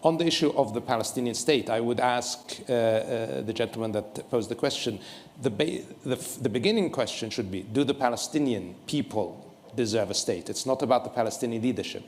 On the issue of the Palestinian state, I would ask the gentleman that posed the question, the beginning question should be, do the Palestinian people deserve a state? It's not about the Palestinian leadership.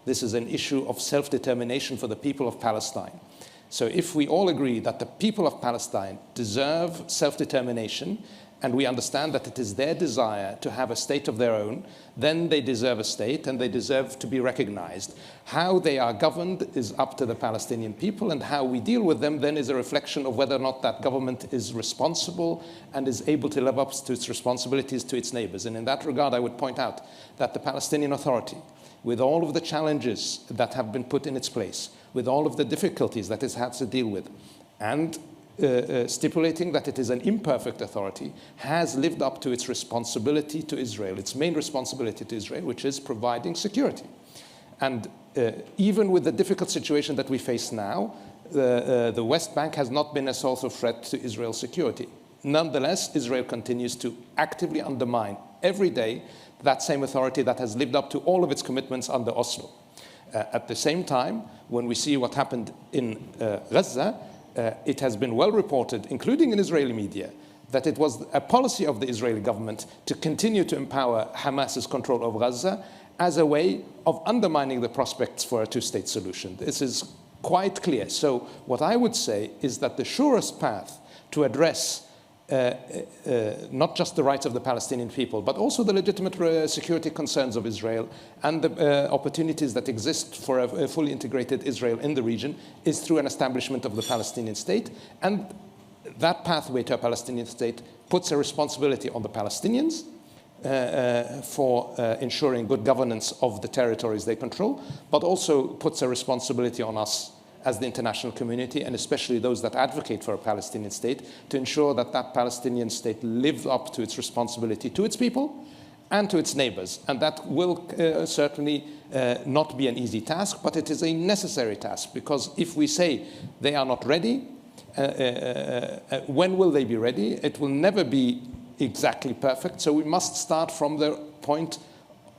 This is an issue of self-determination for the people of Palestine. So if we all agree that the people of Palestine deserve self-determination, and we understand that it is their desire to have a state of their own, then they deserve a state and they deserve to be recognized. How they are governed is up to the Palestinian people, and how we deal with them then is a reflection of whether or not that government is responsible and is able to live up to its responsibilities to its neighbors. And in that regard, I would point out that the Palestinian Authority, with all of the challenges that have been put in its place, with all of the difficulties that it has to deal with, and stipulating that it is an imperfect authority, has lived up to its responsibility to Israel, its main responsibility to Israel, which is providing security. And even with the difficult situation that we face now, the West Bank has not been a source of threat to Israel's security. Nonetheless, Israel continues to actively undermine every day that same authority that has lived up to all of its commitments under Oslo. At the same time, when we see what happened in Gaza, it has been well reported, including in Israeli media, that it was a policy of the Israeli government to continue to empower Hamas's control of Gaza as a way of undermining the prospects for a two-state solution. This is quite clear. So what I would say is that the surest path to address not just the rights of the Palestinian people, but also the legitimate security concerns of Israel and the opportunities that exist for a fully integrated Israel in the region, is through an establishment of the Palestinian state. And that pathway to a Palestinian state puts a responsibility on the Palestinians for ensuring good governance of the territories they control, but also puts a responsibility on us as the international community, and especially those that advocate for a Palestinian state, to ensure that that Palestinian state lives up to its responsibility to its people and to its neighbors. And that will certainly not be an easy task, but it is a necessary task, because if we say they are not ready, when will they be ready? It will never be exactly perfect. So we must start from the point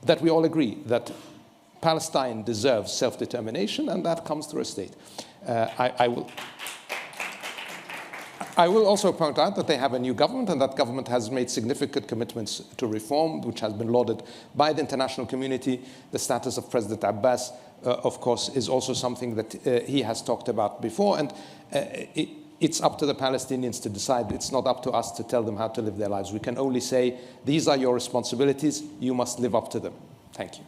that we all agree, that Palestine deserves self-determination, and that comes through a state. I will also point out that they have a new government, and that government has made significant commitments to reform, which has been lauded by the international community. The status of President Abbas, of course, is also something that he has talked about before, and it's up to the Palestinians to decide. It's not up to us to tell them how to live their lives. We can only say, these are your responsibilities, you must live up to them. Thank you.